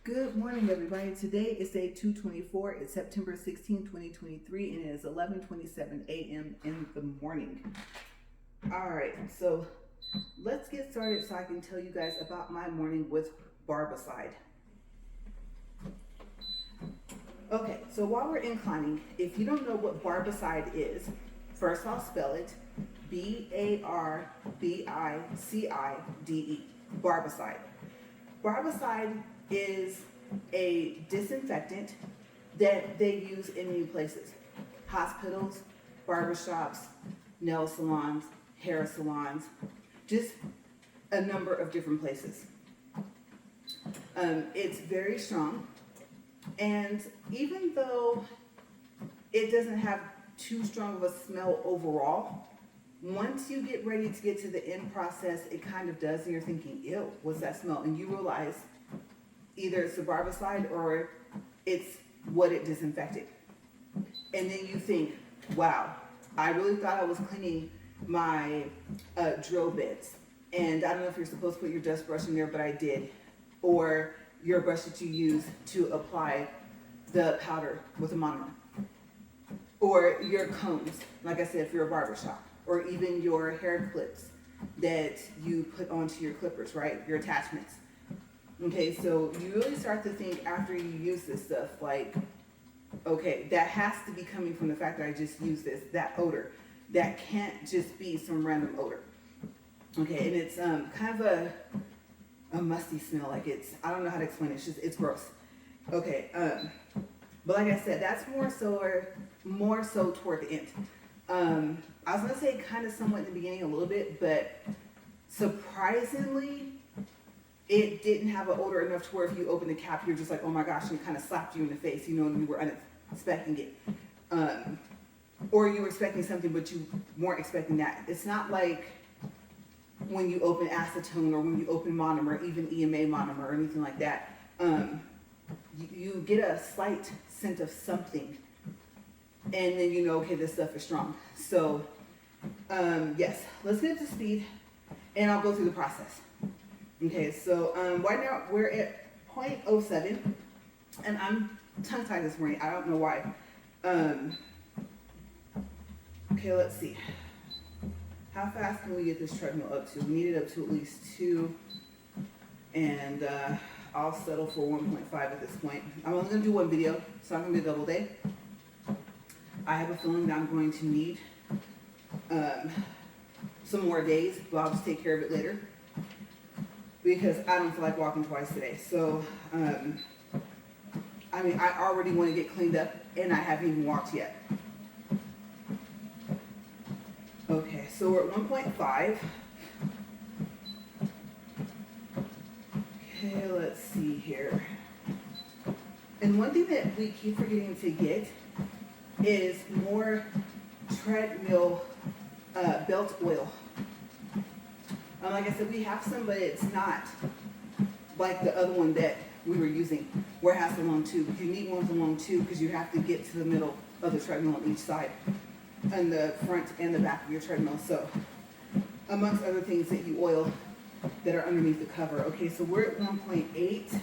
Good morning, everybody. Today is day 224. It's September 16, 2023, and it is 11:27 a.m. in the morning. All right, so let's get started so I can tell you guys about my morning with Barbicide. Okay, so while we're inclining, if you don't know what Barbicide is, first I'll spell it Barbicide. Barbicide. Barbicide is a disinfectant that they use in many places: hospitals, barbershops, nail salons, hair salons, just a number of different places. It's very strong, and even though it doesn't have too strong of a smell overall, once you get ready to get to the end process, it kind of does, and you're thinking, ew, what's that smell? And you realize either it's the Barbicide or it's what it disinfected. And then you think, wow, I really thought I was cleaning my drill bits. And I don't know if you're supposed to put your dust brush in there, but I did. Or your brush that you use to apply the powder with a monomer. Or your combs, like I said, if you're a barbershop. Or even your hair clips that you put onto your clippers, right? Your attachments. Okay, so you really start to think after you use this stuff, like, okay, that has to be coming from the fact that I just used this, that odor. That can't just be some random odor. Okay, and it's kind of a musty smell, like I don't know how to explain it, it's gross. Okay, but like I said, that's more so toward the end. I was gonna say kind of somewhat in the beginning a little bit, but surprisingly, it didn't have an odor enough to where if you open the cap, you're just like, oh my gosh, and it kind of slapped you in the face, you know, and you were unexpecting it. Or you were expecting something, but you weren't expecting that. It's not like when you open acetone or when you open monomer, even EMA monomer or anything like that. You get a slight scent of something, and then you know, okay, this stuff is strong. So, yes, let's get up to speed, and I'll go through the process. Okay, so right now we're at 0.07, and I'm tongue-tied this morning. I don't know why. Okay, let's see. How fast can we get this treadmill up to? We need it up to at least 2, and I'll settle for 1.5 at this point. I'm only going to do one video, so I'm going to do a double day. I have a feeling that I'm going to need some more days, but I'll just take care of it later, because I don't feel like walking twice today. So, I mean, I already want to get cleaned up, and I haven't even walked yet. Okay, so we're at 1.5. Okay, let's see here. And one thing that we keep forgetting to get is more treadmill belt oil. Like I said, we have some, but it's not like the other one that we were using, where it has the long tube. You need one with a long tube because you have to get to the middle of the treadmill on each side, and the front and the back of your treadmill. So, amongst other things that you oil that are underneath the cover. Okay, so we're at 1.8,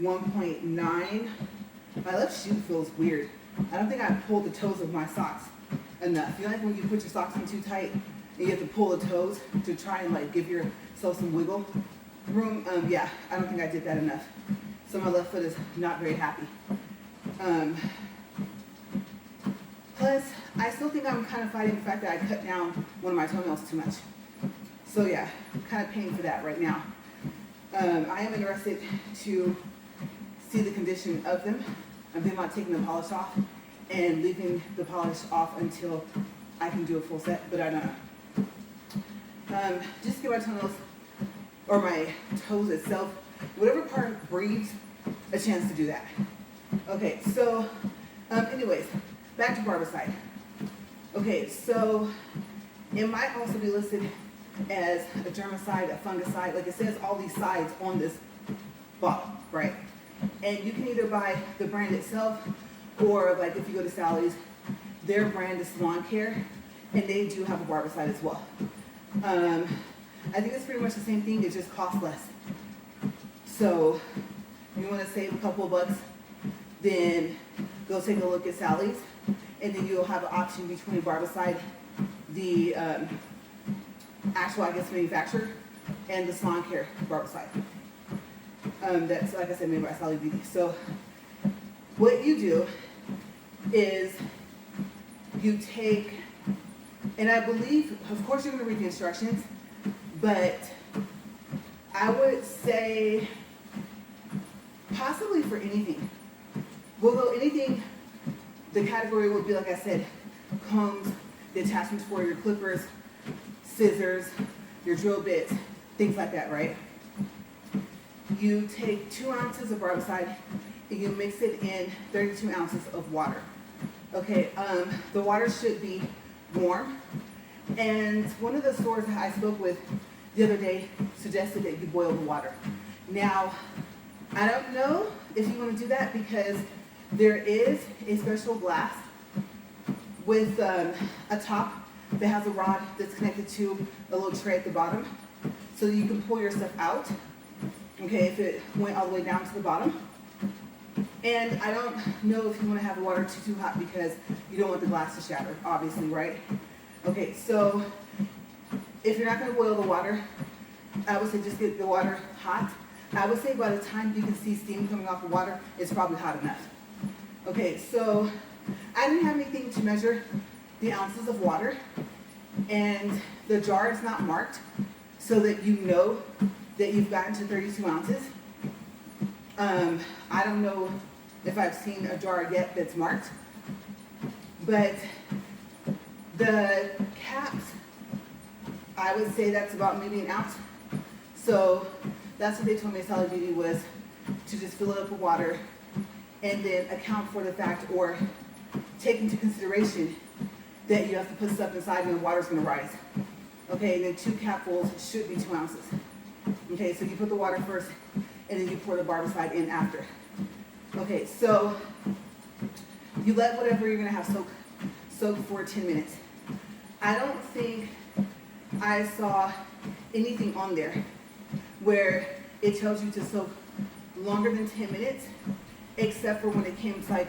1.9. My left shoe feels weird. I don't think I pulled the toes of my socks enough. You know, like when you put your socks in too tight, and you have to pull the toes to try and like give yourself some wiggle room. Yeah, I don't think I did that enough. So my left foot is not very happy. Plus, I still think I'm kind of fighting the fact that I cut down one of my toenails too much. So yeah, I'm kind of paying for that right now. I am interested to see the condition of them. I'm thinking about taking the polish off and leaving the polish off until I can do a full set, but I don't know. Just give my toenails, or my toes itself, whatever part breathes, a chance to do that. Okay, so anyways, back to Barbicide. Okay, so it might also be listed as a germicide, a fungicide. Like, it says all these sides on this bottle, right? And you can either buy the brand itself, or like if you go to Sally's, their brand is Salon Care, and they do have a Barbicide as well. I think it's pretty much the same thing, it just costs less. So you want to save a couple of bucks, then go take a look at Sally's, and then you'll have an option between Barbicide, the actual, I guess, manufacturer, and the salon care Barbicide. That's, like I said, made by Sally Beauty. So what you do is you take, and I believe, of course you're going to read the instructions, but I would say possibly for anything. We'll go anything, the category would be, like I said, combs, the attachments for your clippers, scissors, your drill bits, things like that, right? You take 2 ounces of Barbicide and you mix it in 32 ounces of water. Okay, the water should be warm. And one of the stores that I spoke with the other day suggested that you boil the water. Now, I don't know if you want to do that because there is a special glass with a top that has a rod that's connected to a little tray at the bottom, so you can pull your stuff out, okay, if it went all the way down to the bottom. And I don't know if you want to have the water too hot because you don't want the glass to shatter, obviously, right? Okay, so if you're not going to boil the water, I would say just get the water hot. I would say by the time you can see steam coming off the water, it's probably hot enough. Okay, so I didn't have anything to measure the ounces of water, and the jar is not marked so that you know that you've gotten to 32 ounces. I don't know if I've seen a jar yet that's marked, but the caps, I would say that's about maybe an ounce. So that's what they told me at Solid Beauty, was to just fill it up with water and then account for the fact, or take into consideration, that you have to put stuff inside and the water's going to rise. Okay, and then 2 capfuls should be 2 ounces. Okay, so you put the water first and then you pour the Barbicide in after. Okay, so you let whatever you're going to have soak for 10 minutes. I don't think I saw anything on there where it tells you to soak longer than 10 minutes, except for when it came to like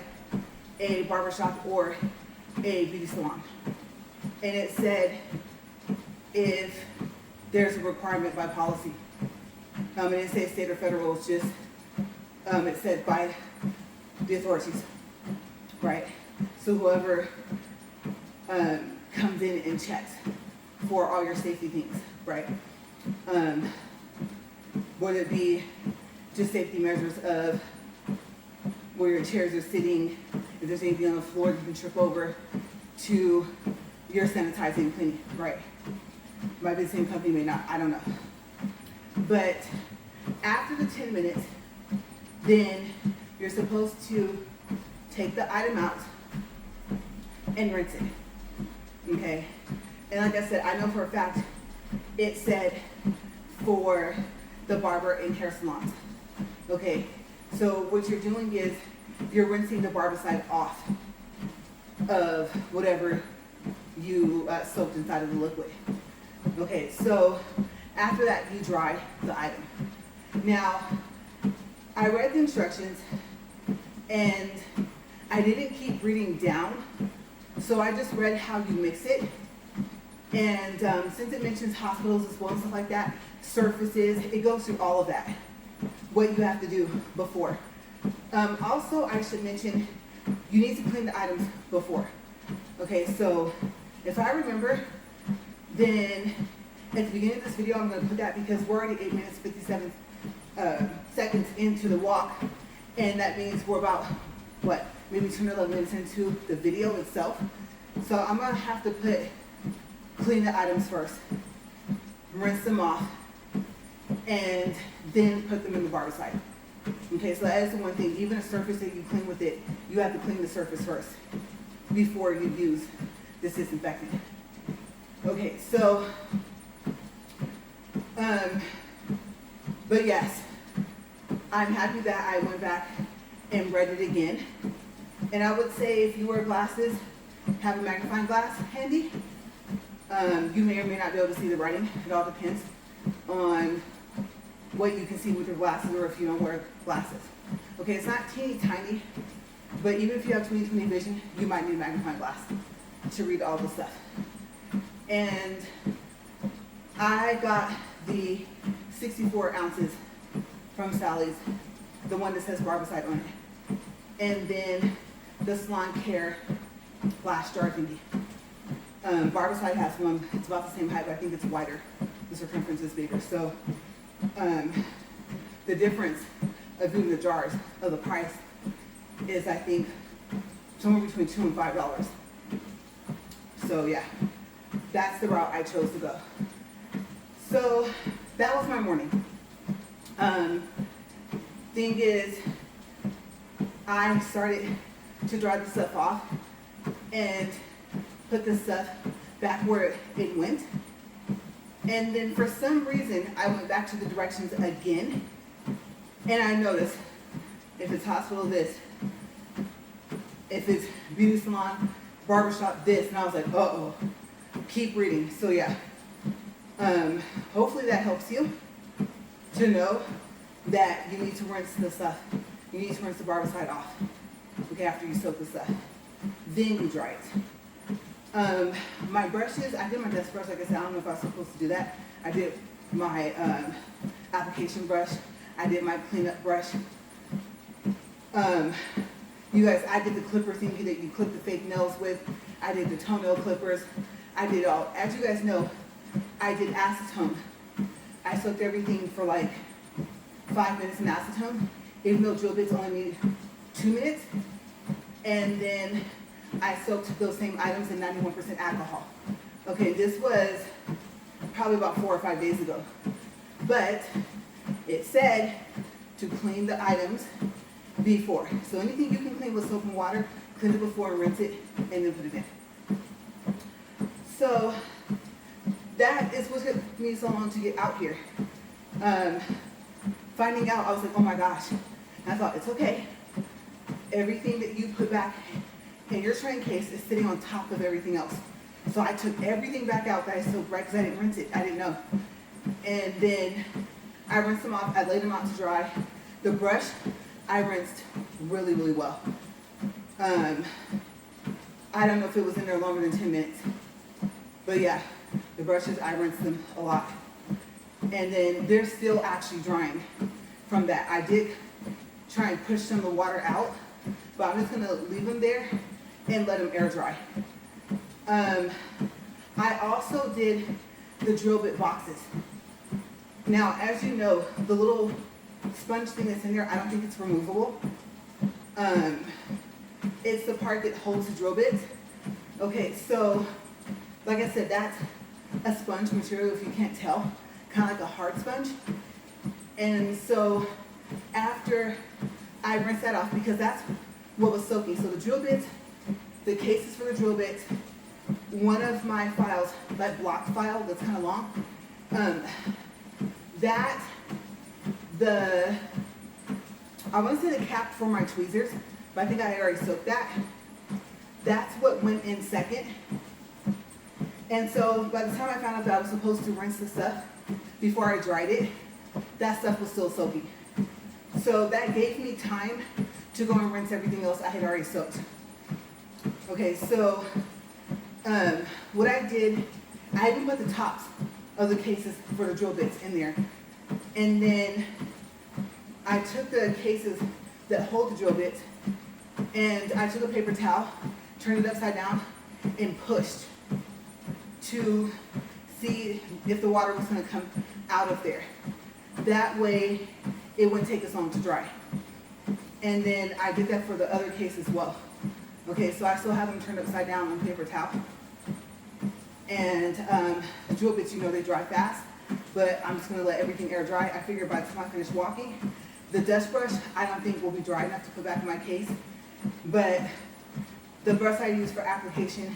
a barbershop or a beauty salon. And it said if there's a requirement by policy. It didn't say state or federal, it's just, it said by the authorities, right? So whoever comes in and checks for all your safety things, right? Whether it be just safety measures of where your chairs are sitting, if there's anything on the floor you can trip over, to your sanitizing and cleaning, right? Might be the same company, may not, I don't know. But after the 10 minutes, then you're supposed to take the item out and rinse it, okay? And like I said, I know for a fact it said for the barber and hair salons, okay? So what you're doing is you're rinsing the Barbicide off of whatever you soaked inside of the liquid. Okay, so after that, you dry the item. Now, I read the instructions and I didn't keep reading down, so I just read how you mix it. And since it mentions hospitals as well and stuff like that, surfaces, it goes through all of that, what you have to do before. Also, I should mention, you need to clean the items before. Okay, so if I remember, then at the beginning of this video, I'm going to put that because we're already 8 minutes, 57 seconds into the walk, and that means we're about, what, maybe 10 or 11 minutes into the video itself. So I'm going to have to put, clean the items first, rinse them off, and then put them in the Barbicide. Okay, so that is the one thing. Even a surface that you clean with it, you have to clean the surface first before you use this disinfectant. Okay, so, but yes, I'm happy that I went back and read it again. And I would say if you wear glasses, have a magnifying glass handy. You may or may not be able to see the writing. It all depends on what you can see with your glasses or if you don't wear glasses. Okay, it's not teeny tiny, but even if you have 20/20 vision, you might need a magnifying glass to read all the stuff. And I got the 64 ounces from Sally's, the one that says Barbicide on it. And then the Salon Care glass jar thingy. Barbicide has one, it's about the same height, but I think it's wider. The circumference is bigger. So the difference of doing the jars of the price is, I think, somewhere between $2 and $5. So yeah, that's the route I chose to go. So that was my morning. Thing is, I started to dry the stuff off and put the stuff back where it went. And then for some reason, I went back to the directions again. And I noticed if it's hospital, this. If it's beauty salon, barbershop, this. And I was like, uh-oh, keep reading. So yeah, hopefully that helps you to know that you need to rinse the stuff. You need to rinse the Barbicide off, okay, after you soak the stuff. Then you dry it. My brushes, I did my desk brush, like I said, I don't know if I was supposed to do that. I did my application brush. I did my cleanup brush. You guys, I did the clipper thingy that you clip the fake nails with. I did the toenail clippers. I did all. As you guys know, I did acetone. I soaked everything for like 5 minutes in acetone, even though drill bits only need 2 minutes. And then I soaked those same items in 91% alcohol. Okay, this was probably about 4 or 5 days ago. But it said to clean the items before. So anything you can clean with soap and water, clean it before and rinse it, and then put it in. So that is what took me so long to get out here. Finding out, I was like, oh my gosh. And I thought, it's okay. Everything that you put back in your train case is sitting on top of everything else. So I took everything back out that I soaked right because I didn't rinse it. I didn't know. And then I rinsed them off. I laid them out to dry. The brush, I rinsed really, really well. I don't know if it was in there longer than 10 minutes. But yeah, the brushes, I rinsed them a lot. And then they're still actually drying from that. I did try and push some of the water out, but I'm just gonna leave them there and let them air dry. I also did the drill bit boxes. Now, as you know, the little sponge thing that's in there, I don't think it's removable. It's the part that holds the drill bits. Okay, so like I said, that's a sponge material, if you can't tell, kind of like a hard sponge. And so after I rinsed that off, because that's what was soaking. So the drill bits, the cases for the drill bits, one of my files, that block file that's kind of long, I want to say the cap for my tweezers, but I think I had already soaked that. That's what went in second. And so by the time I found out that I was supposed to rinse the stuff before I dried it, that stuff was still soaking. So that gave me time to go and rinse everything else I had already soaked. Okay, so what I did, I even put the tops of the cases for the drill bits in there. And then I took the cases that hold the drill bits and I took a paper towel, turned it upside down, and pushed to see if the water was going to come out of there. That way it wouldn't take as long to dry. And then I did that for the other case as well. Okay, so I still have them turned upside down on paper towel. And the drill bits, you know, they dry fast, but I'm just gonna let everything air dry. I figure by the time I finish walking, the dust brush, I don't think will be dry enough to put back in my case. But the brush I use for application,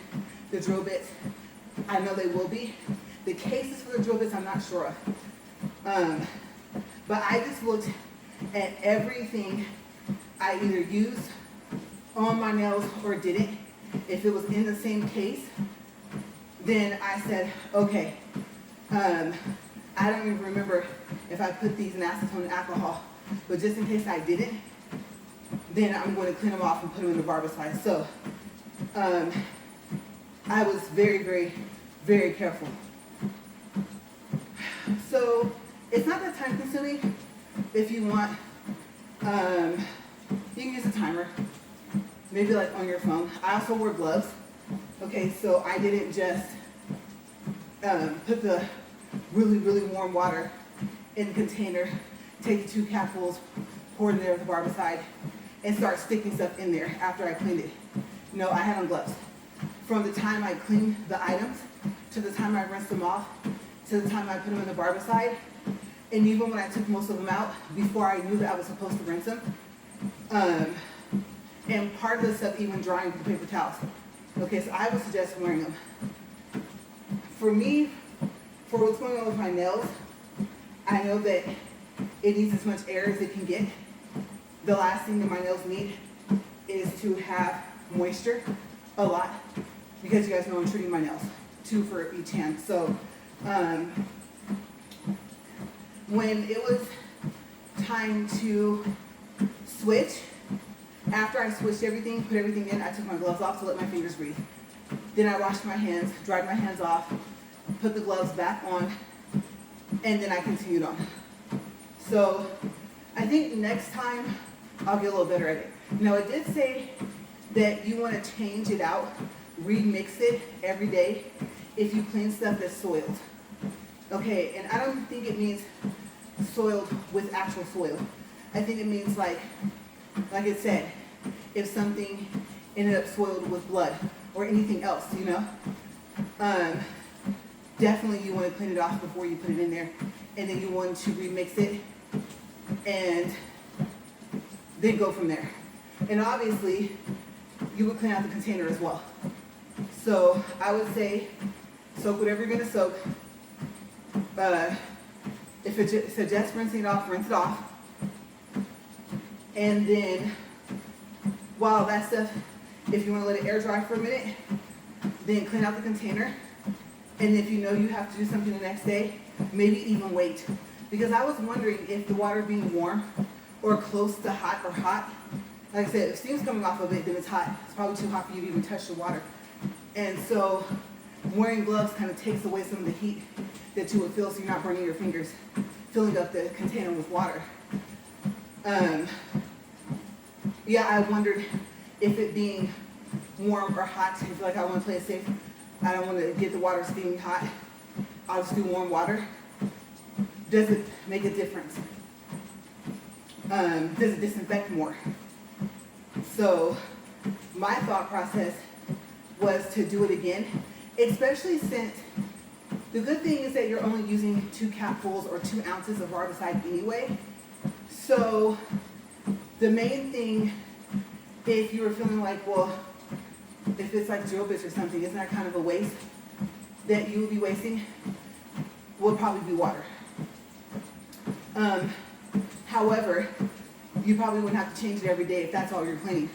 the drill bits, I know they will be. The cases for the drill bits, I'm not sure of. But I just looked at everything I either used on my nails or didn't. If it was in the same case, then I said, okay, I don't even remember if I put these in acetone and alcohol. But just in case I didn't, then I'm going to clean them off and put them in the Barbicide. So I was very, very, very careful. So it's not that time consuming. If you want, you can use a timer, maybe like on your phone. I also wear gloves. Okay, so I didn't just put the really, really warm water in the container, take the 2 capfuls, pour it in there with the Barbicide, and start sticking stuff in there after I cleaned it. No, I had on gloves. From the time I cleaned the items, to the time I rinsed them off, to the time I put them in the Barbicide, and even when I took most of them out, before I knew that I was supposed to rinse them, and part of the stuff even drying with the paper towels. Okay, so I would suggest wearing them. For me, for what's going on with my nails, I know that it needs as much air as it can get. The last thing that my nails need is to have moisture a lot, because you guys know I'm treating my nails, 2 for each hand. So when it was time to switch, after I switched everything, put everything in, I took my gloves off to let my fingers breathe. Then I washed my hands, dried my hands off, put the gloves back on, and then I continued on. So I think next time I'll get a little better at it. Now it did say that you want to change it out, remix it every day if you clean stuff that's soiled. Okay, and I don't think it means soiled with actual soil. I think it means like it said, if something ended up soiled with blood or anything else, you know, definitely you want to clean it off before you put it in there, and then you want to remix it and then go from there. And obviously, you would clean out the container as well. So I would say soak whatever you're going to soak. If it suggests rinsing it off, rinse it off. And then while that stuff, if you want to let it air dry for a minute, then clean out the container. And if you know you have to do something the next day, maybe even wait. Because I was wondering if the water being warm or close to hot or hot, like I said, if steam's coming off of it, then it's hot. It's probably too hot for you to even touch the water. And so wearing gloves kind of takes away some of the heat that you would feel, so you're not burning your fingers filling up the container with water. Yeah, I wondered if it being warm or hot, I feel like I want to play it safe. I don't want to get the water steaming hot. I'll just do warm water. Does it make a difference? Does it disinfect more? So my thought process was to do it again, especially since the good thing is that you're only using 2 capfuls or 2 ounces of Barbicide anyway. So the main thing, if you were feeling like, well, if it's like drill bits or something, isn't that kind of a waste that you would be wasting? Would probably be water. However, you probably wouldn't have to change it every day if that's all you're cleaning.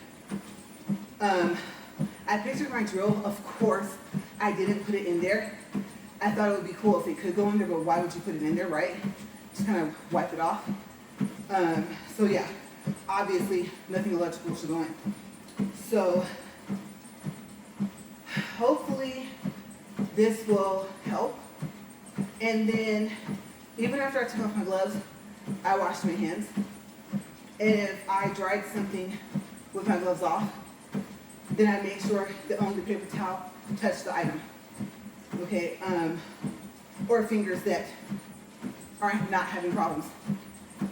I pictured my drill, of course, I didn't put it in there. I thought it would be cool if it could go in there, but why would you put it in there, right? Just kind of wipe it off. So yeah, obviously nothing electrical should go in. So hopefully this will help. And then even after I took off my gloves, I washed my hands. And if I dried something with my gloves off, then I make sure that only the paper towel touched the item. Okay, or fingers that are not having problems.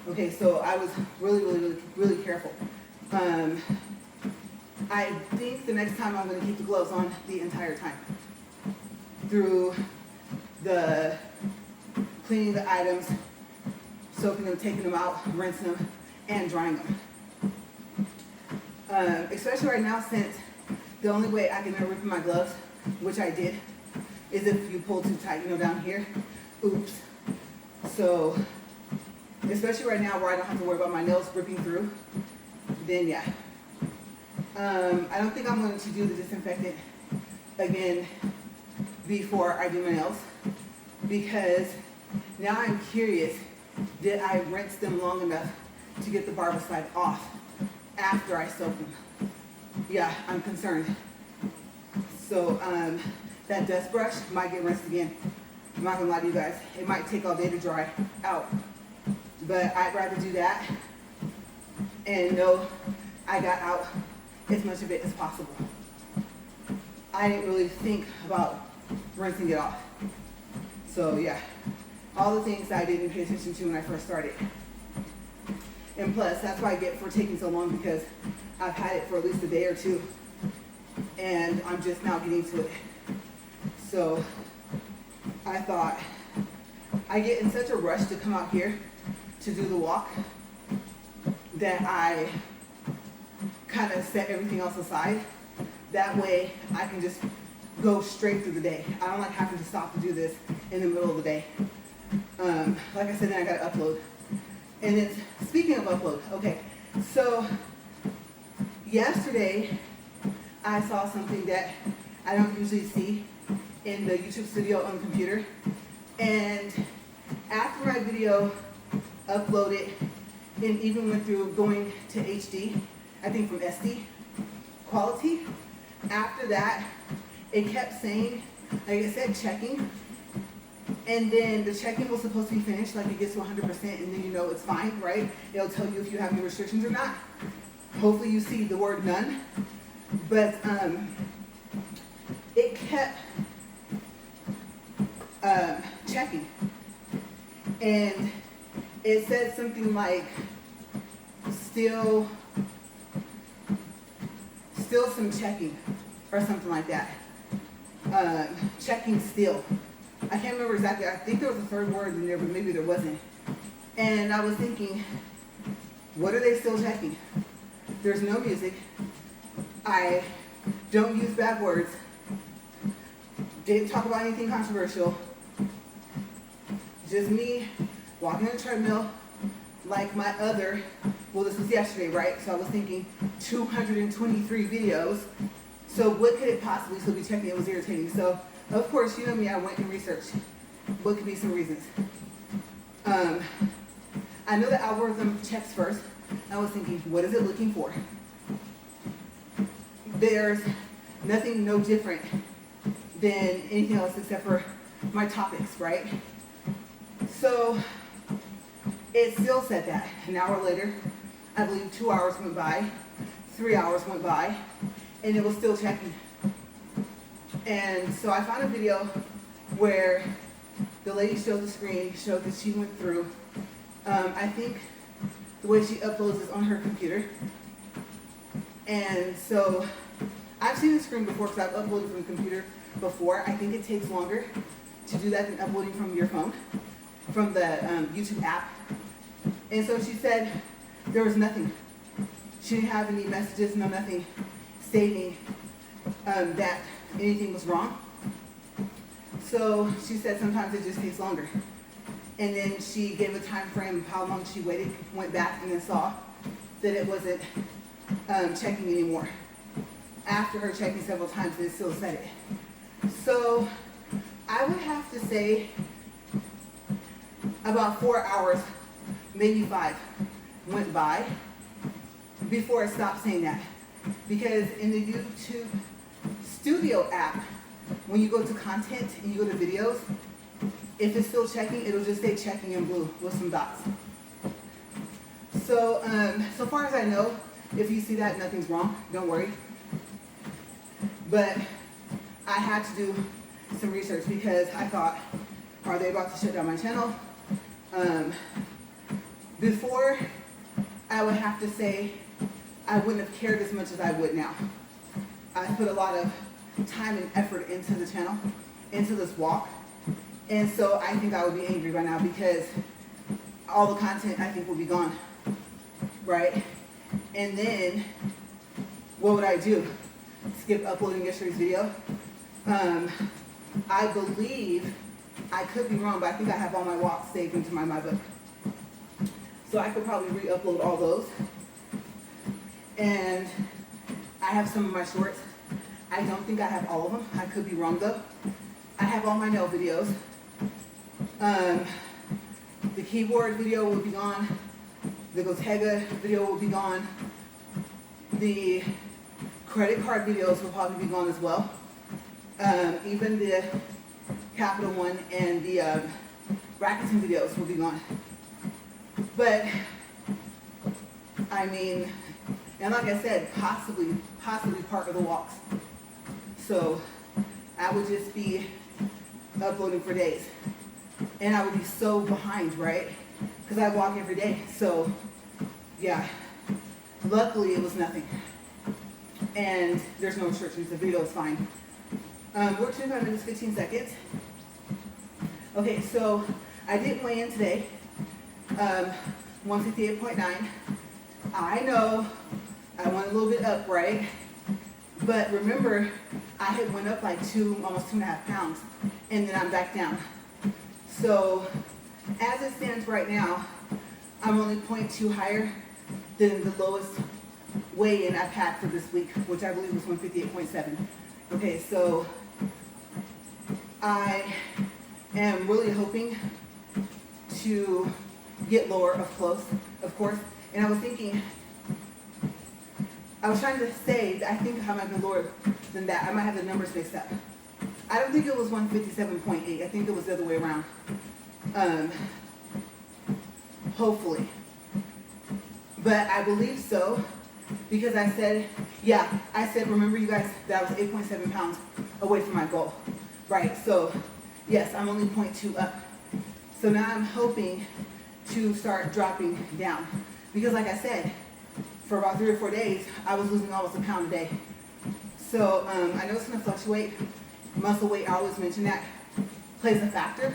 Okay, so I was really careful. I think the next time I'm going to keep the gloves on the entire time, through the cleaning the items, soaking them, taking them out, rinsing them, and drying them. Especially right now, since the only way I can rip my gloves, which I did, is if you pull too tight, you know, down here. Oops. So, especially right now where I don't have to worry about my nails ripping through, then yeah. I don't think I'm going to do the disinfectant again before I do my nails, because now I'm curious Did I rinse them long enough to get the barbicide off after I soak them? Yeah, I'm concerned. So that dust brush might get rinsed again. I'm not gonna lie to you guys. It might take all day to dry out. But I'd rather do that and know I got out as much of it as possible. I didn't really think about rinsing it off. So yeah, all the things I didn't pay attention to when I first started. And plus, that's what I get for taking so long, because I've had it for at least a day or two and I'm just now getting to it. So I thought, I get in such a rush to come out here to do the walk that I kind of set everything else aside. That way I can just go straight through the day. I don't like having to stop to do this in the middle of the day. Like I said, then I gotta upload. And then speaking of upload, okay, so yesterday I saw something that I don't usually see in the YouTube studio on the computer. And after my video uploaded and even went through going to HD, I think from SD quality, after that, it kept saying, like it said checking, and then the checking was supposed to be finished, like it gets to 100%, and then you know it's fine, right? It'll tell you if you have any restrictions or not. Hopefully you see the word none, but it kept checking, and it said something like still some checking or something like that. Checking still. I can't remember exactly. I think there was a third word in there, but maybe there wasn't. And I was thinking, what are they still checking? There's no music. I don't use bad words. Didn't talk about anything controversial. Just me walking on a treadmill like my other, well, this was yesterday, right? So I was thinking 223 videos. So what could it possibly still be checking? It was irritating. So of course, you know me, I went and researched what could be some reasons. I know the algorithm checks first. I was thinking, what is it looking for? There's nothing no different than anything else except for my topics, right? So it still said that. An hour later, I believe 2 hours went by, 3 hours went by, and it was still checking. And so I found a video where the lady showed the screen, showed that she went through. I think the way she uploads is on her computer. And so I've seen the screen before because I've uploaded from the computer before. I think it takes longer to do that than uploading from your phone, from the YouTube app. And so she said there was nothing. She didn't have any messages, no nothing stating that anything was wrong. So she said sometimes it just takes longer. And then she gave a time frame of how long she waited, went back and then saw that it wasn't checking anymore. After her checking several times, it still said it. So I would have to say about 4 hours, maybe 5, went by before it stopped saying that. Because in the YouTube Studio app, when you go to content and you go to videos, if it's still checking, it'll just say checking in blue with some dots. So, so far as I know, if you see that, nothing's wrong, don't worry. But I had to do some research because I thought, are they about to shut down my channel? Before, I would have to say I wouldn't have cared as much as I would now. I put a lot of time and effort into the channel, into this walk. And so I think I would be angry by now because all the content I think will be gone, right? And then what would I do? Skip uploading yesterday's video? I believe, I could be wrong, but I think I have all my walks saved into my book. So I could probably re-upload all those. And I have some of my shorts. I don't think I have all of them. I could be wrong though. I have all my nail videos. The keyboard video will be gone. The Bottega video will be gone. The credit card videos will probably be gone as well. Even the Capital One and the Rakuten videos will be gone. But, I mean, and like I said, possibly part of the walks. So I would just be uploading for days. And I would be so behind, right? Because I walk every day. So, yeah. Luckily, it was nothing. And there's no restrictions. The video is fine. We're 25 minutes, 15 seconds. Okay, so I did weigh in today. 158.9. I know I went a little bit up, right? But remember, I had went up like almost 2.5 pounds, and then I'm back down. So as it stands right now, I'm only 0.2 higher than the lowest weigh-in I've had for this week, which I believe was 158.7. Okay, so I am really hoping to get lower of course. And I was thinking, I was trying to say, I think I might be lower than that. I might have the numbers mixed up. I don't think it was 157.8. I think it was the other way around. Hopefully. But I believe so, because I said, remember you guys, that I was 8.7 pounds away from my goal. Right, so yes, I'm only 0.2 up. So now I'm hoping to start dropping down. Because like I said, for about 3 or 4 days, I was losing almost a pound a day. So I know it's gonna fluctuate. Muscle weight, I always mention that, plays a factor.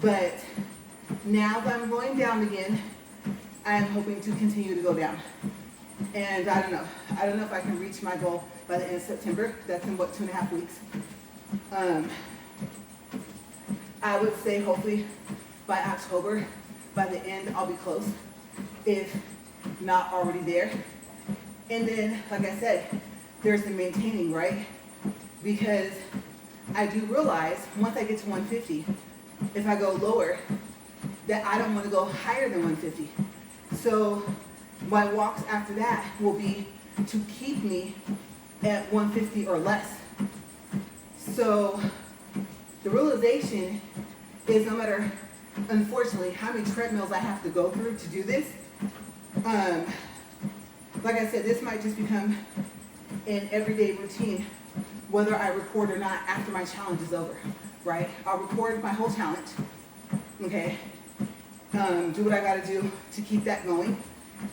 But now that I'm going down again, I am hoping to continue to go down. And I don't know if I can reach my goal by the end of September. That's in what, 2.5 weeks. I would say hopefully by October, by the end, I'll be close, if not already there. And then, like I said, there's the maintaining, right? Because I do realize once I get to 150, if I go lower, that I don't want to go higher than 150. So my walks after that will be to keep me at 150 or less. So the realization is, no matter, unfortunately, how many treadmills I have to go through to do this, like I said, this might just become an everyday routine, whether I record or not after my challenge is over, right? I'll record my whole challenge, okay? Do what I gotta do to keep that going.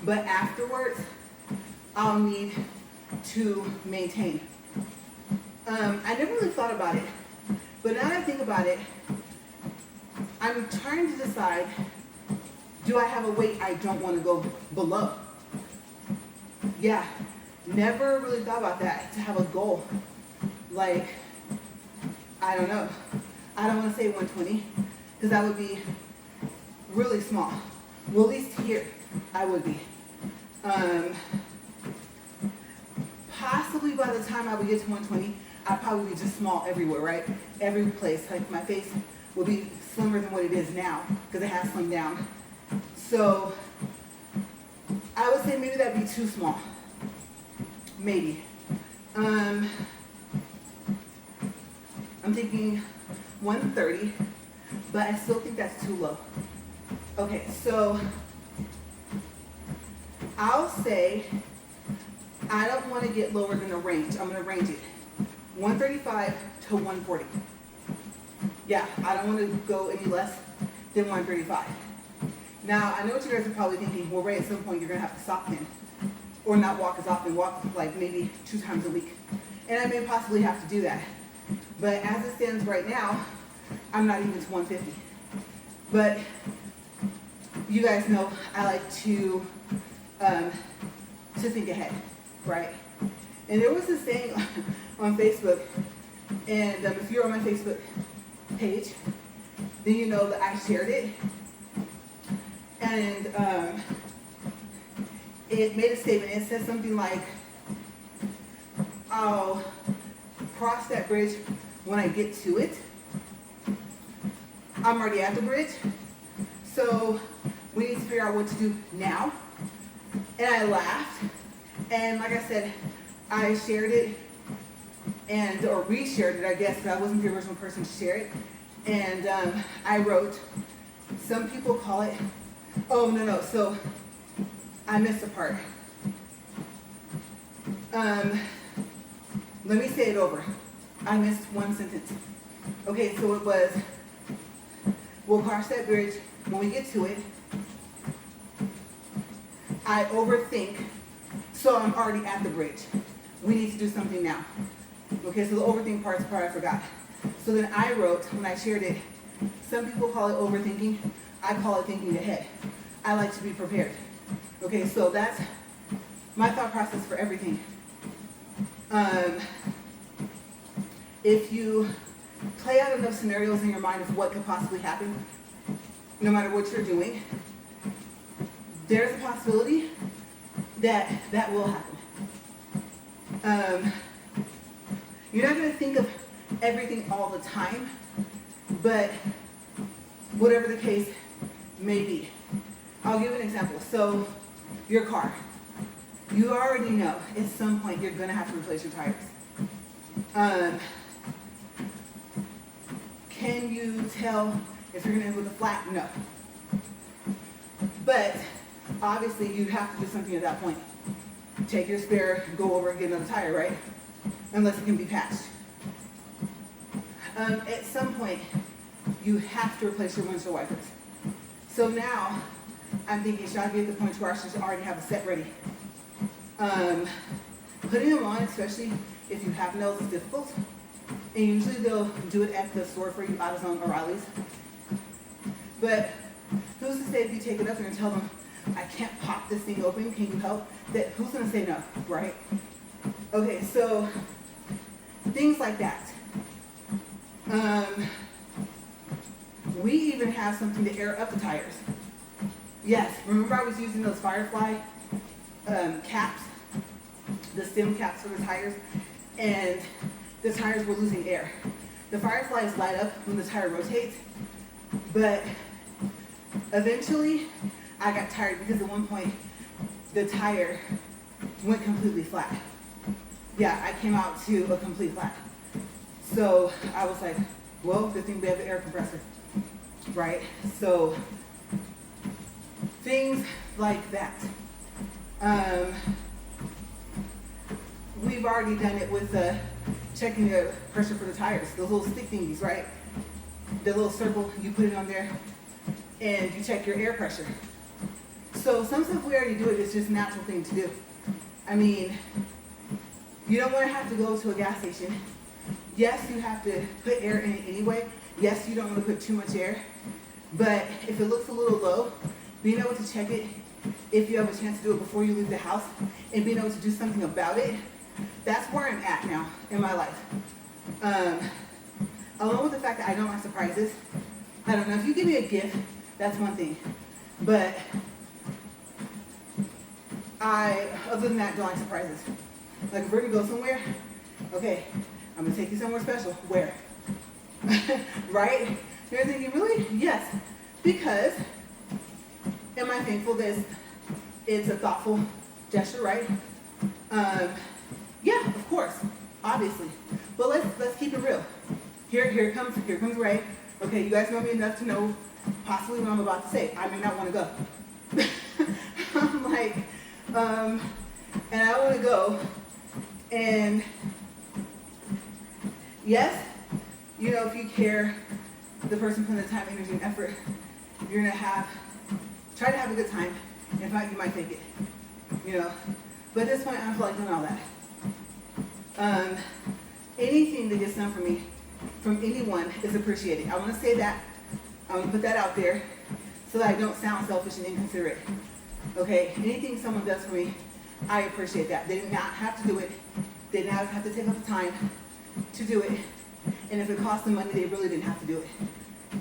But afterwards, I'll need to maintain. I never really thought about it, but now that I think about it, I'm trying to decide, do I have a weight I don't want to go below? Yeah, never really thought about that, to have a goal. Like, I don't know. I don't want to say 120, because that would be really small. Well, at least here, I would be. Possibly by the time I would get to 120, I'd probably be just small everywhere, right? Every place. Like, my face will be slimmer than what it is now, because it has slimmed down. So I would say maybe that'd be too small. Maybe. I'm thinking 130, but I still think that's too low. Okay, so I'll say I don't want to get lower than a range. I'm going to range it 135 to 140. Yeah, I don't want to go any less than 135. Now, I know what you guys are probably thinking, well, Ray, at some point you're going to have to stop then. Or not walk as often, walk like maybe 2 times a week. And I may possibly have to do that. But as it stands right now, I'm not even to 150. But you guys know I like to think ahead, right? And there was this thing on Facebook, and if you're on my Facebook page, then you know that I shared it. And it made a statement. It said something like, I'll cross that bridge when I get to it. I'm already at the bridge, So we need to figure out what to do now. And I laughed. And like I said, I shared it or reshared it, I guess, but I wasn't the original person to share it. And I wrote, some people call it, oh, no, so I missed a part. Let me say it over. I missed one sentence. Okay, so it was, we'll cross that bridge when we get to it. I overthink, so I'm already at the bridge. We need to do something now. Okay, so the overthink part's the part I forgot. So then I wrote, when I shared it, some people call it overthinking. I call it thinking ahead. I like to be prepared. Okay, so that's my thought process for everything. If you play out enough scenarios in your mind of what could possibly happen, no matter what you're doing, there's a possibility that that will happen. You're not going to think of everything all the time, but whatever the case may be. I'll give an example. So your car, you already know at some point you're going to have to replace your tires. Can you tell if you're going to end with a flat? No. But obviously you have to do something at that point. Take your spare, go over and get another tire, right? Unless it can be patched. At some point, you have to replace your windshield wipers. So now, I'm thinking, should I be at the point where I should already have a set ready? Putting them on, especially if you have nails, is difficult. And usually they'll do it at the store for you, AutoZone or O'Reilly's. But who's to say if you take it up there and tell them, I can't pop this thing open, can you help? That who's gonna say no, right? Okay, so things like that. We even have something to air up the tires. Yes, remember I was using those Firefly caps, the stem caps for the tires, and the tires were losing air. The Fireflies light up when the tire rotates, but eventually I got tired because at one point the tire went completely flat. Yeah, I came out to a complete flat. So I was like, well, good thing we have the air compressor, right? So things like that. We've already done it with checking the pressure for the tires, those little stick thingies, right? The little circle, you put it on there and you check your air pressure. So some stuff we already do it, it's just a natural thing to do. I mean, you don't want to have to go to a gas station. Yes, you have to put air in it anyway. Yes, you don't want to put too much air. But if it looks a little low, being able to check it, if you have a chance to do it before you leave the house, and being able to do something about it, that's where I'm at now in my life. Along with the fact that I don't like surprises. I don't know, if you give me a gift, that's one thing. But other than that, don't like surprises. Like if we're gonna go somewhere, okay, I'm gonna take you somewhere special. Where? Right? You're thinking, really? Yes. Because, am I thankful that it's a thoughtful gesture, right? Yeah, of course, obviously. But let's keep it real. Here comes Ray. Okay, you guys know me enough to know possibly what I'm about to say. I may not want to go. I'm like, and I want to go, and yes, you know, if you care, the person putting the time, energy, and effort, you're gonna try to have a good time. In fact, you might fake it, you know. But at this point, I don't feel like doing all that. Anything that gets done for me from anyone is appreciated. I want to say that. I want to put that out there so that I don't sound selfish and inconsiderate. Okay, anything someone does for me, I appreciate that. They did not have to do it. They did not have to take up the time to do it. And if it cost them money, they really didn't have to do it.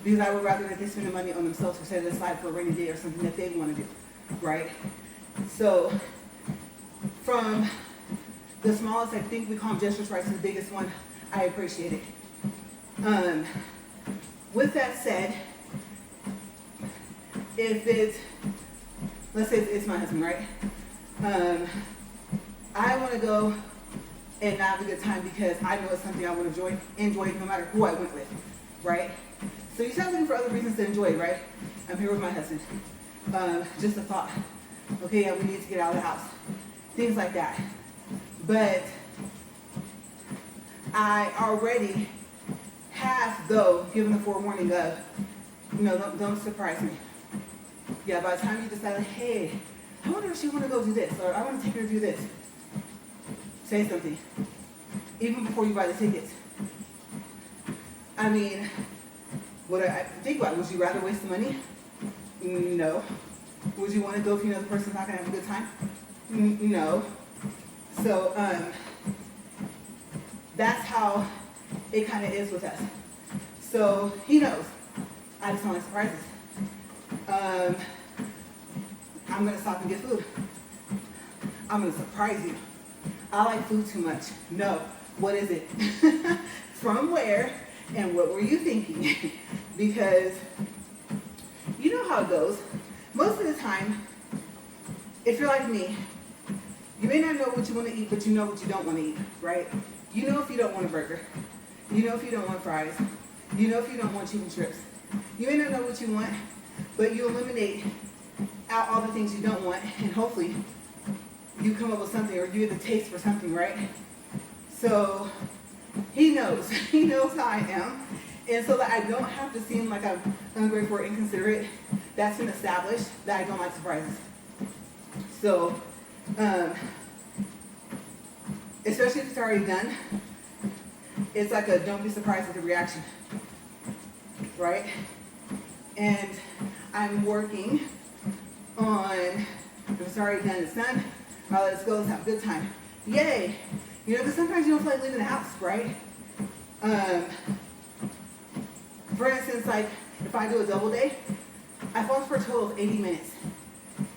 Because I would rather that they spend the money on themselves or set it aside for a rainy day or something that they want to do, right? So, from the smallest, I think we call them gestures, right, to the biggest one, I appreciate it. With that said, if it's, let's say it's my husband, right? I want to go and not have a good time because I know it's something I would enjoy no matter who I went with, right? So you start looking for other reasons to enjoy, right? I'm here with my husband. Just a thought. Okay, yeah, we need to get out of the house. Things like that. But I already have, though, given the forewarning of, don't surprise me. Yeah, by the time you decide, like, hey, I wonder if she want to go do this, or I want to take her to do this. Say something. Even before you buy the tickets. I mean, think about it. Would you rather waste the money? No. Would you want to go if you know the person's not going to have a good time? No. So, that's how it kind of is with us. So, he knows. I just don't like surprises. I'm going to stop and get food. I'm going to surprise you. I like food too much. No. What is it? From where? And what were you thinking? Because you know how it goes. Most of the time, if you're like me, you may not know what you want to eat, but you know what you don't want to eat, right? You know if you don't want a burger. You know if you don't want fries. You know if you don't want chicken strips. You may not know what you want, but you eliminate out all the things you don't want, and hopefully you come up with something, or you get the taste for something, right? So he knows. He knows how I am. And so that I don't have to seem like I'm ungrateful or inconsiderate, that's been established that I don't like surprises. So, especially if it's already done, it's like a don't be surprised at the reaction, right? And I'm working on, if it's already done, it's done. I'll let it go, let's have a good time. Yay! Because sometimes you don't feel like leaving the house, right? For instance, like if I do a double day, I fast for a total of 80 minutes,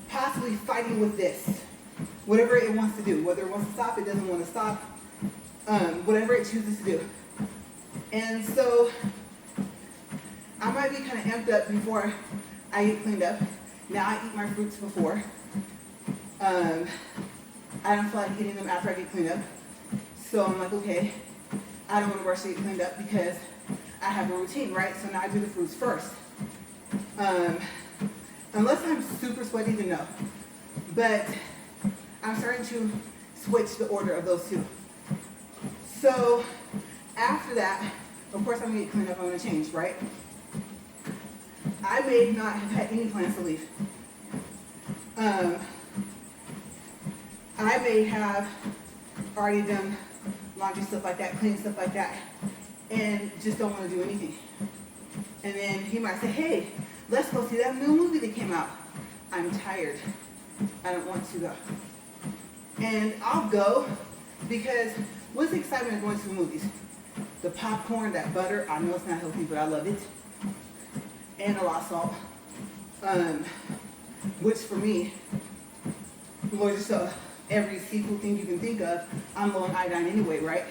possibly fighting with this, whatever it wants to do, whether it wants to stop, it doesn't want to stop, whatever it chooses to do. And so I might be kind of amped up before I get cleaned up. Now I eat my fruits before. I don't feel like eating them after I get cleaned up. So I'm like, okay, I don't want to rush to get cleaned up because I have a routine, right? So now I do the fruits first. Unless I'm super sweaty, then no. But I'm starting to switch the order of those two. So after that, of course I'm going to get cleaned up, I'm going to change, right? I may not have had any plans to leave. I may have already done laundry, stuff like that, cleaning, stuff like that, and just don't want to do anything. And then he might say, hey, let's go see that new movie that came out. I'm tired. I don't want to go. And I'll go because what's the excitement of going to the movies? The popcorn, that butter, I know it's not healthy, but I love it. And a lot of salt. Which for me, Lord, just every seafood thing you can think of, I'm low on iodine anyway, right?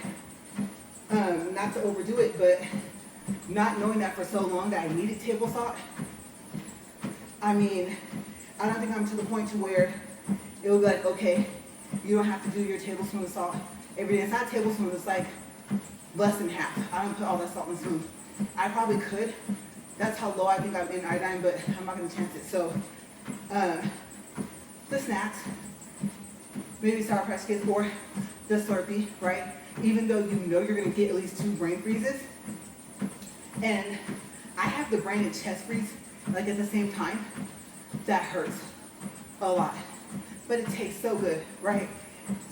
Not to overdo it, but not knowing that for so long that I needed table salt. I mean, I don't think I'm to the point to where it will be like, okay, you don't have to do your tablespoon of salt every day. It's not a tablespoon, it's like less than half. I don't put all that salt in the spoon. I probably could. That's how low I think I'm in iodine, but I'm not going to chance it. So, the snacks, maybe Sour Patch Kids or the Slurpee, right? Even though you know you're going to get at least 2 brain freezes. And I have the brain and chest freeze, like at the same time. That hurts a lot. But it tastes so good, right?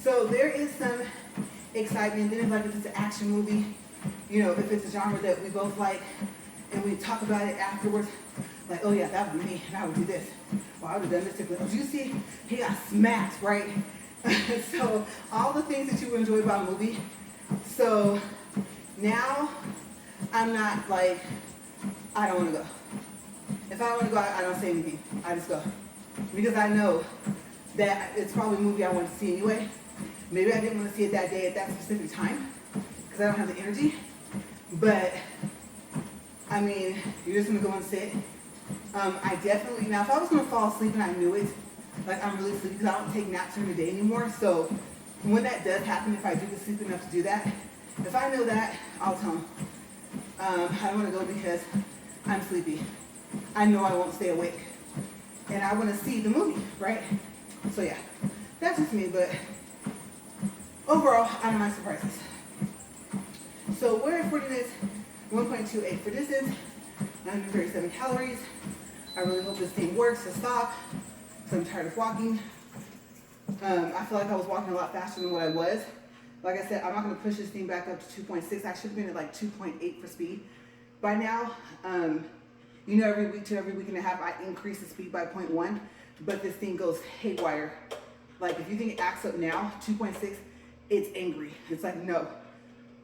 So there is some excitement. Then it's like if it's an action movie, if it's a genre that we both like, and we talk about it afterwards, like, oh yeah, that was me, and I would do this. Well, I would have done this differently. Oh, you see, he got smacked, right? So all the things that you enjoy about a movie. So now I'm not like, I don't want to go. If I want to go, I don't say anything. I just go. Because I know that it's probably a movie I want to see anyway. Maybe I didn't want to see it that day at that specific time because I don't have the energy. But, I mean, you're just going to go and sit I definitely, now if I was gonna fall asleep and I knew it, like I'm really sleepy because I don't take naps during the day anymore. So when that does happen, if I do get sleepy enough to do that, if I know that, I'll tell them, I don't want to go because I'm sleepy. I know I won't stay awake. And I want to see the movie, right? So yeah, that's just me, but overall, I don't mind surprises. So we're at 40 minutes, 1.28 for distance, 937 calories. I really hope this thing works to stop, because I'm tired of walking. I feel like I was walking a lot faster than what I was. Like I said, I'm not going to push this thing back up to 2.6. I should have been at like 2.8 for speed by now. You know, every week to every week and a half, I increase the speed by 0.1, but this thing goes haywire. Like if you think it acts up now, 2.6, it's angry. It's like, no,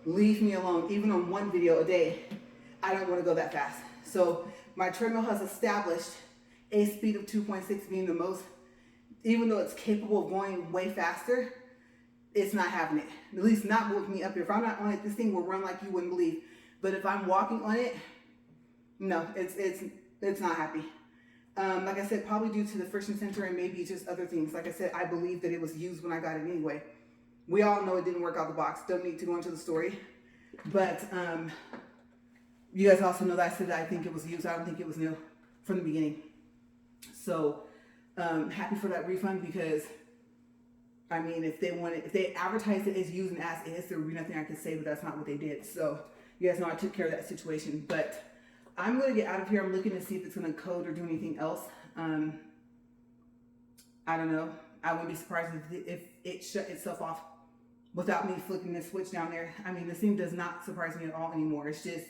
leave me alone. Even on one video a day, I don't want to go that fast. So my treadmill has established a speed of 2.6 being the most, even though it's capable of going way faster, it's not having it. At least not with me up here. If I'm not on it, this thing will run like you wouldn't believe. But if I'm walking on it, no, it's not happy. Like I said, probably due to the friction center and maybe just other things. Like I said, I believe that it was used when I got it anyway. We all know it didn't work out the box. Don't need to go into the story. But you guys also know that I said that I think it was used. I don't think it was new from the beginning. So happy for that refund because, I mean, if they advertised it as used and as is, there would be nothing I could say, but that's not what they did. So you guys know I took care of that situation. But I'm going to get out of here. I'm looking to see if it's going to code or do anything else. I don't know. I wouldn't be surprised if it shut itself off without me flipping this switch down there. I mean, this thing does not surprise me at all anymore. It's just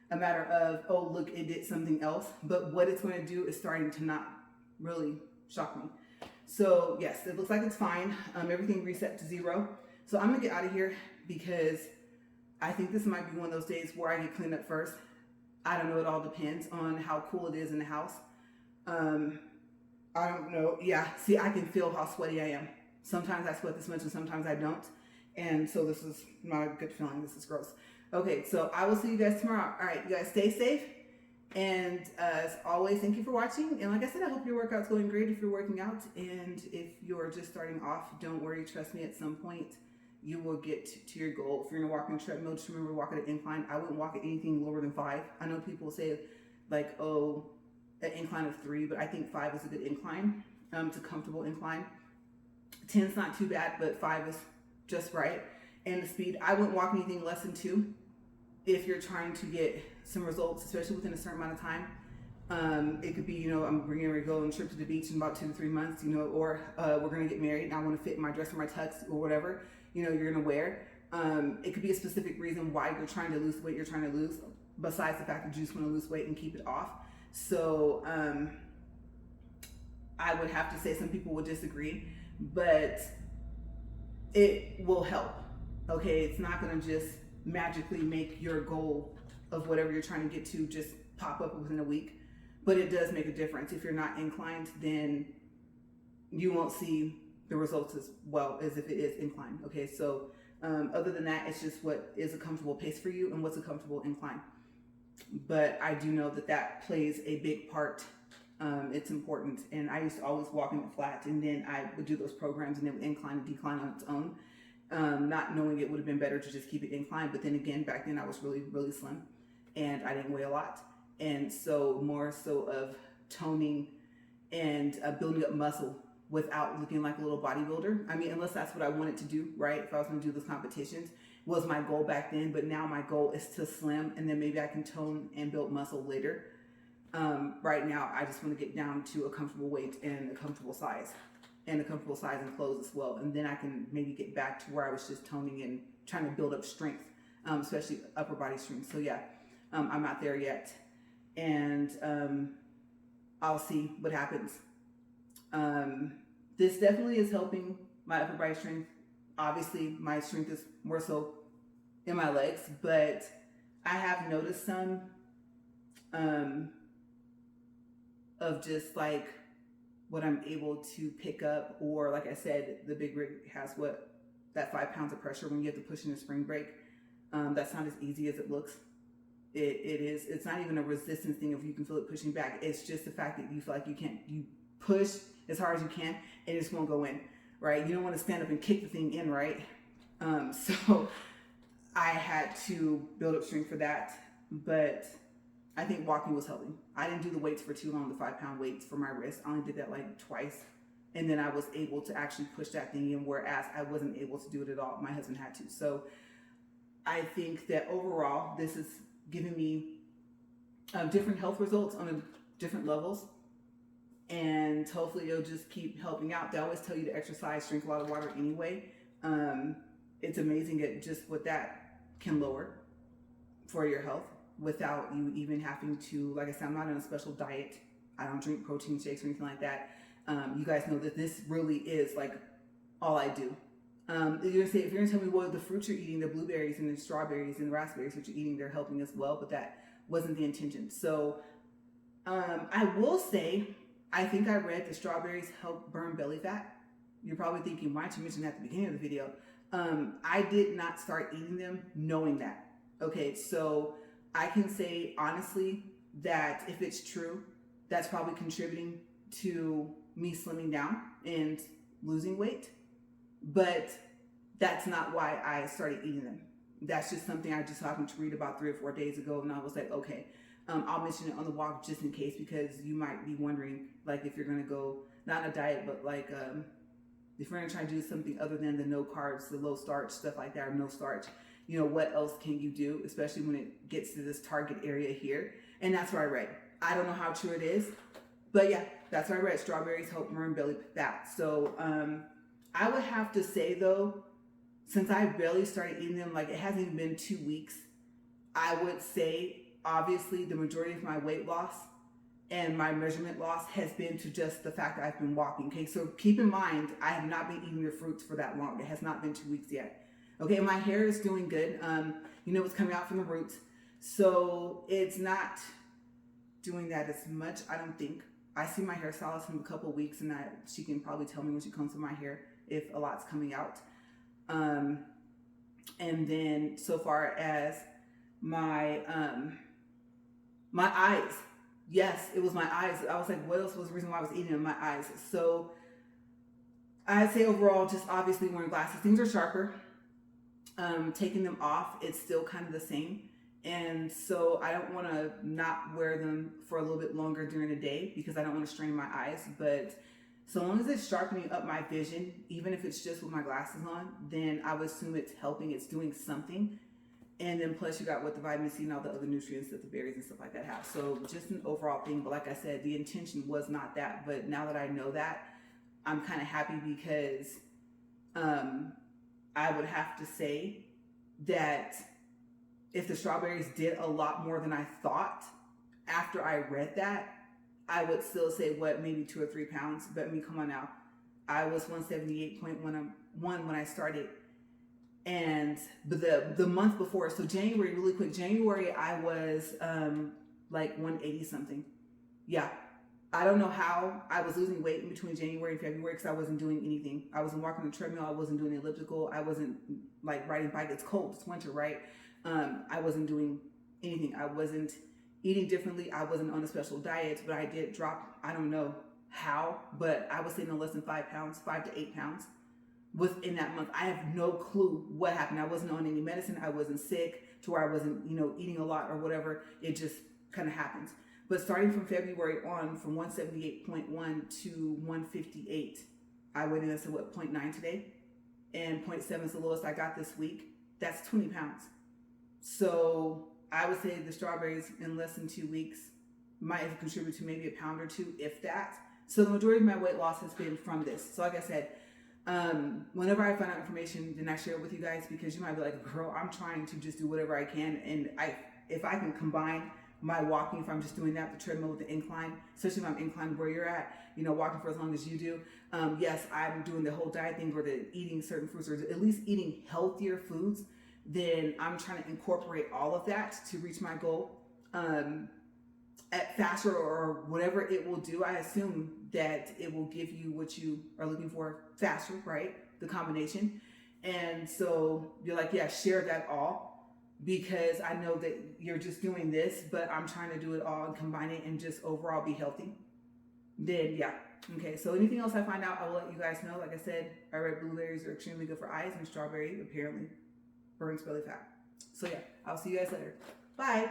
a matter of, oh, look, it did something else. But what it's going to do is starting to not really shock me. So yes, it looks like it's fine. Everything reset to 0. So I'm going to get out of here because I think this might be one of those days where I get cleaned up first. I don't know. It all depends on how cool it is in the house. I don't know. Yeah. See, I can feel how sweaty I am. Sometimes I sweat this much and sometimes I don't. And so this is not a good feeling. This is gross. Okay. So I will see you guys tomorrow. All right. You guys stay safe. And as always, thank you for watching. And like I said, I hope your workout's going great if you're working out. And if you're just starting off, don't worry. Trust me, at some point, you will get to your goal. If you're going to walk on a treadmill, just remember to walk at an incline. I wouldn't walk at anything lower than 5. I know people say like, oh, an incline of 3, but I think 5 is a good incline. It's a comfortable incline. 10's not too bad, but 5 is just right. And the speed, I wouldn't walk anything less than 2 if you're trying to get some results, especially within a certain amount of time. It could be, you know, I'm going to go on a trip to the beach in about 2 to 3 months, you know, or we're going to get married and I want to fit my dress or my tux or whatever, you know, you're going to wear. It could be a specific reason why you're trying to lose the weight you're trying to lose, besides the fact that you just want to lose weight and keep it off. So I would have to say some people would disagree, but it will help. Okay, it's not going to just magically make your goal of whatever you're trying to get to just pop up within a week, but it does make a difference. If you're not inclined, then you won't see the results as well as if it is inclined. Okay, so other than that, it's just what is a comfortable pace for you and what's a comfortable incline. But I do know that that plays a big part. It's important. And I used to always walk in it flat, and then I would do those programs and it would incline and decline on its own. Not knowing it would have been better to just keep it inclined. But then again, back then I was really, really slim and I didn't weigh a lot. And so more so of toning and building up muscle without looking like a little bodybuilder. I mean, unless that's what I wanted to do, right? If I was going to do those competitions, was my goal back then. But now my goal is to slim, and then maybe I can tone and build muscle later. Right now, I just want to get down to a comfortable weight and a comfortable size. And a comfortable size in clothes as well. And then I can maybe get back to where I was just toning and trying to build up strength, especially upper body strength. So yeah, I'm not there yet. And I'll see what happens. This definitely is helping my upper body strength. Obviously, my strength is more so in my legs, but I have noticed some of just like what I'm able to pick up, or like I said, the big rig has that 5 pounds of pressure when you have to push in a spring brake. That's not as easy as it looks. It's not even a resistance thing if you can feel it pushing back. It's just the fact that you feel like you push as hard as you can and it just won't go in, right? You don't want to stand up and kick the thing in, right? So I had to build up strength for that, but I think walking was helping. I didn't do the weights for too long, the 5-pound weights for my wrist. I only did that like twice. And then I was able to actually push that thing in, whereas I wasn't able to do it at all. My husband had to. So I think that overall, this is giving me different health results on different levels. And hopefully it'll just keep helping out. They always tell you to exercise, drink a lot of water anyway. It's amazing at just what that can lower for your health without you even having to, like I said, I'm not on a special diet. I don't drink protein shakes or anything like that. You guys know that this really is like all I do. If you're gonna tell me, well, the fruits you're eating, the blueberries and the strawberries and the raspberries that you're eating, they're helping as well, but that wasn't the intention. So I will say, I think I read that strawberries help burn belly fat. You're probably thinking, why didn't you mention that at the beginning of the video? I did not start eating them knowing that. Okay, so I can say honestly that if it's true, that's probably contributing to me slimming down and losing weight. But that's not why I started eating them. That's just something I just happened to read about 3 or 4 days ago, and I was like, okay, I'll mention it on the walk just in case, because you might be wondering, like, if you're gonna go not on a diet, but like if you're gonna try to do something other than the no carbs, the low starch, stuff like that, or no starch, you know, what else can you do, especially when it gets to this target area here? And that's what I read. I don't know how true it is, but yeah, that's what I read. Strawberries help burn belly fat. So I would have to say though, since I barely started eating them, like it hasn't even been 2 weeks, I would say obviously the majority of my weight loss and my measurement loss has been to just the fact that I've been walking. Okay, so keep in mind, I have not been eating the fruits for that long. It has not been 2 weeks yet. Okay, my hair is doing good. You know, it's coming out from the roots. So it's not doing that as much, I don't think. I see my hairstylist in a couple of weeks, and she can probably tell me when she comes to my hair if a lot's coming out. And then so far as my my eyes, yes, it was my eyes. I was like, what else was the reason why I was eating them? My eyes. So I'd say overall, just obviously wearing glasses, things are sharper. Taking them off, it's still kind of the same. And so I don't want to not wear them for a little bit longer during the day because I don't want to strain my eyes. But so long as it's sharpening up my vision, even if it's just with my glasses on, then I would assume it's helping, it's doing something. And then plus you got what the vitamin C and all the other nutrients that the berries and stuff like that have. So just an overall thing. But like I said, the intention was not that. But now that I know that, I'm kind of happy because I would have to say that if the strawberries did a lot more than I thought, after I read that, I would still say, what, maybe 2 or 3 pounds. But I mean, come on now. I was 178.1 when I started. And the month before, so January, really quick, January, I was like 180 something. Yeah. I don't know how I was losing weight in between January and February because I wasn't doing anything. I wasn't walking on the treadmill. I wasn't doing the elliptical. I wasn't like riding bike. It's cold. It's winter, right? I wasn't doing anything. I wasn't eating differently. I wasn't on a special diet, but I did drop, I don't know how, but I was sitting on less than 5 pounds, 5 to 8 pounds within that month. I have no clue what happened. I wasn't on any medicine. I wasn't sick to where I wasn't, eating a lot or whatever. It just kind of happens. But starting from February on, from 178.1 to 158, I went in and said, 0.9 today? And 0.7 is the lowest I got this week. That's 20 pounds. So I would say the strawberries in less than 2 weeks might have contributed to maybe a pound or 2, if that. So the majority of my weight loss has been from this. So like I said, whenever I find out information, then I share it with you guys, because you might be like, girl, I'm trying to just do whatever I can. And if I can combine my walking, if I'm just doing that, the treadmill with the incline, especially if I'm inclined where you're at, walking for as long as you do. Yes, I'm doing the whole diet thing, or the eating certain foods, or at least eating healthier foods. Then I'm trying to incorporate all of that to reach my goal at faster, or whatever it will do. I assume that it will give you what you are looking for faster, right? The combination. And so you're like, yeah, share that all. because I know that you're just doing this, but I'm trying to do it all and combine it and just overall be healthy, then yeah. Okay, so anything else I find out, I will let you guys know. Like I said, I read blueberries are extremely good for eyes, and strawberry apparently burns belly fat. So yeah, I'll see you guys later. Bye.